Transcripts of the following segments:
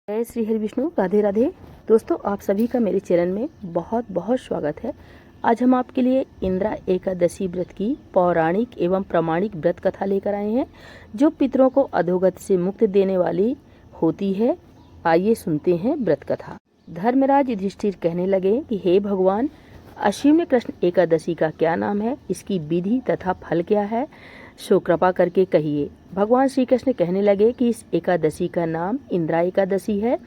जय श्री हरि विष्णु, राधे राधे। दोस्तों, आप सभी का मेरे चैनल में बहुत बहुत स्वागत है। आज हम आपके लिए इंद्रा एकादशी व्रत की पौराणिक एवं प्रामाणिक व्रत कथा लेकर आए हैं, जो पितरों को अधोगति से मुक्ति देने वाली होती है। आइए सुनते हैं व्रत कथा। धर्मराज युधिष्ठिर कहने लगे कि हे भगवान, अश्विनी कृष्ण एकादशी का क्या नाम है, इसकी विधि तथा फल क्या है, सो कृपा करके कहिए। भगवान श्री कृष्ण कहने लगे कि इस एकादशी का नाम इंद्रा एकादशी है।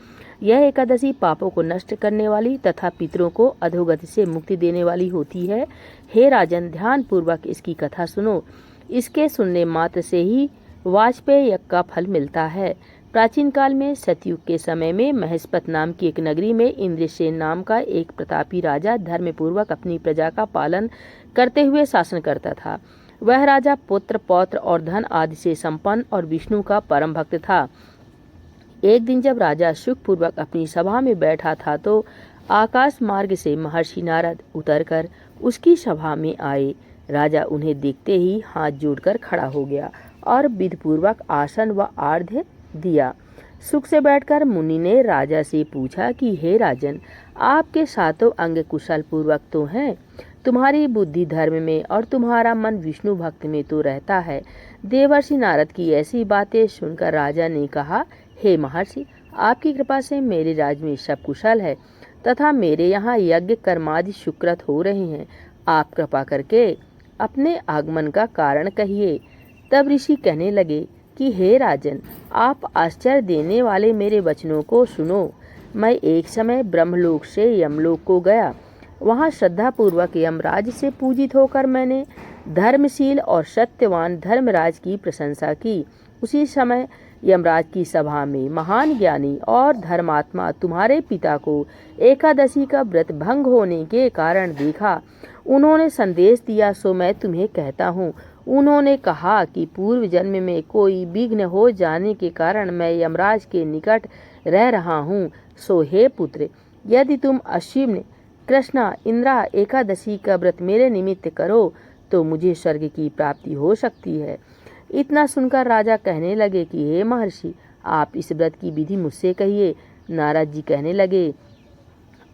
यह एकादशी पापों को नष्ट करने वाली तथा पितरों को अधोगति से मुक्ति देने वाली होती है। हे राजन, ध्यान पूर्वक इसकी कथा सुनो। इसके सुनने मात्र से ही वाजपेय यज्ञ का फल मिलता है। प्राचीन काल में सतयुग के समय में महेशपत नाम की एक नगरी में इंद्रसेन नाम का एक प्रतापी राजा धर्मपूर्वक अपनी प्रजा का पालन करते हुए शासन करता था। वह राजा पुत्र पौत्र और धन आदि से संपन्न और विष्णु का परम भक्त था। एक दिन जब राजा सुखपूर्वक अपनी सभा में बैठा था तो आकाश मार्ग से महर्षि नारद उतरकर उसकी सभा में आए। राजा उन्हें देखते ही हाथ जोड़कर खड़ा हो गया और विधिपूर्वक आसन व आर्घ्य दिया। सुख से बैठकर मुनि ने राजा से पूछा कि हे राजन, आपके सातों अंग कुशल पूर्वक तो हैं, तुम्हारी बुद्धि धर्म में और तुम्हारा मन विष्णु भक्त में तो रहता है। देवर्षि नारद की ऐसी बातें सुनकर राजा ने कहा, हे महर्षि, आपकी कृपा से मेरे राज्य में सब कुशल है तथा मेरे यहाँ यज्ञ कर्मादि सुकृत हो रहे हैं। आप कृपा करके अपने आगमन का कारण कहिए। तब ऋषि कहने लगे कि हे राजन, आप आश्चर्य देने वाले मेरे वचनों को सुनो। मैं एक समय ब्रह्मलोक से यमलोक को गया। वहाँ श्रद्धा पूर्वक यमराज से पूजित होकर मैंने धर्मशील और सत्यवान धर्मराज की प्रशंसा की। उसी समय यमराज की सभा में महान ज्ञानी और धर्मात्मा तुम्हारे पिता को एकादशी का व्रत भंग होने के कारण देखा। उन्होंने संदेश दिया, सो मैं तुम्हें कहता हूँ। उन्होंने कहा कि पूर्व जन्म में कोई विघ्न हो जाने के कारण मैं यमराज के निकट रह रहा हूँ। सो हे पुत्र, यदि तुम अश्विनी कृष्णा इंद्रा एकादशी का व्रत मेरे निमित्त करो तो मुझे स्वर्ग की प्राप्ति हो सकती है। इतना सुनकर राजा कहने लगे कि हे महर्षि, आप इस व्रत की विधि मुझसे कहिए। नारद जी कहने लगे,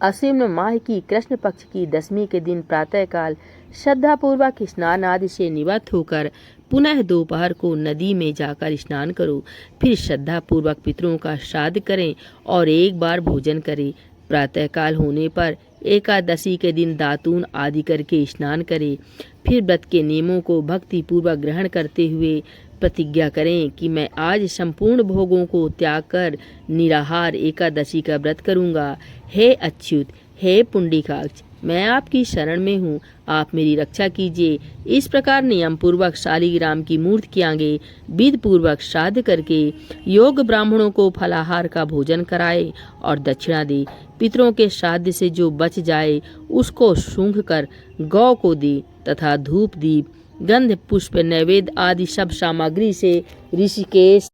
अश्विन माह की कृष्ण पक्ष की दशमी के दिन प्रातःकाल श्रद्धा पूर्वक स्नान आदि से निवृत्त होकर पुनः दोपहर को नदी में जाकर स्नान करो। फिर श्रद्धा पूर्वक पितरों का श्राद्ध करें और एक बार भोजन करें। प्रातःकाल होने पर एकादशी के दिन दातून आदि करके स्नान करें। फिर व्रत के नियमों को भक्ति पूर्वक ग्रहण करते हुए प्रतिज्ञा करें कि मैं आज संपूर्ण भोगों को त्याग कर निराहार एकादशी का व्रत करूंगा। हे अच्युत, हे पुंडरीकाक्ष, मैं आपकी शरण में हूँ, आप मेरी रक्षा कीजिए। इस प्रकार नियम पूर्वक शालिग्राम की मूर्ति के आगे विधि पूर्वक श्राद्ध करके योग ब्राह्मणों को फलाहार का भोजन कराए और दक्षिणा दे। पितरों के श्राद्ध से जो बच जाए उसको सूंघ कर गौ को दे तथा धूप दीप गंध पुष्प नैवेद्य आदि सब सामग्री से ऋषिकेश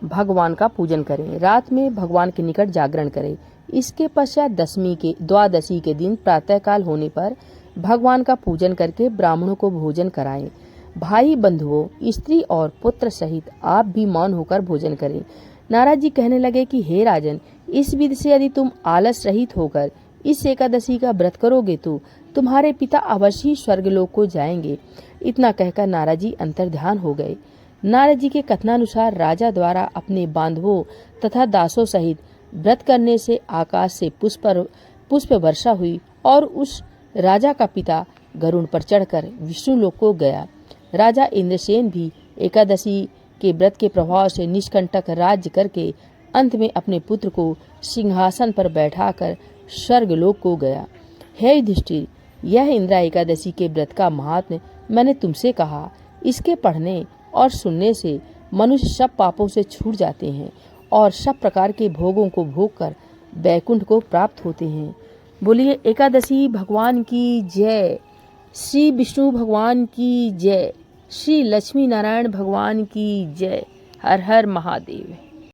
भगवान का पूजन करें। रात में भगवान के निकट जागरण करें। इसके पश्चात द्वादशी के दिन प्रातःकाल होने पर भगवान का पूजन करके ब्राह्मणों को भोजन कराएं। भाई बंधुओं, स्त्री और पुत्र सहित आप भी मौन होकर भोजन करें। नारद जी कहने लगे कि हे राजन, इस विधि से यदि तुम आलस रहित होकर इस एकादशी का व्रत करोगे तो तुम्हारे पिता अवश्य ही स्वर्गलोक को जाएंगे। इतना कहकर नारद जी अंतर्ध्यान हो गए। नारद जी के कथनानुसार राजा द्वारा अपने बांधवों तथा दासों सहित व्रत करने से आकाश से पुष्प वर्षा हुई और उस राजा का पिता गरुड़ पर चढ़कर विष्णु लोक को गया। राजा इंद्रसेन भी एकादशी के व्रत के प्रभाव से निष्कंटक राज्य करके अंत में अपने पुत्र को सिंहासन पर बैठाकर स्वर्गलोक को गया। हे युधिष्ठिर, यह इंद्रा एकादशी के व्रत का महात्म्य मैंने तुमसे कहा। इसके पढ़ने और सुनने से मनुष्य सब पापों से छूट जाते हैं और सब प्रकार के भोगों को भोग कर बैकुंठ को प्राप्त होते हैं। बोलिए एकादशी भगवान की जय, श्री विष्णु भगवान की जय, श्री लक्ष्मी नारायण भगवान की जय। हर हर महादेव।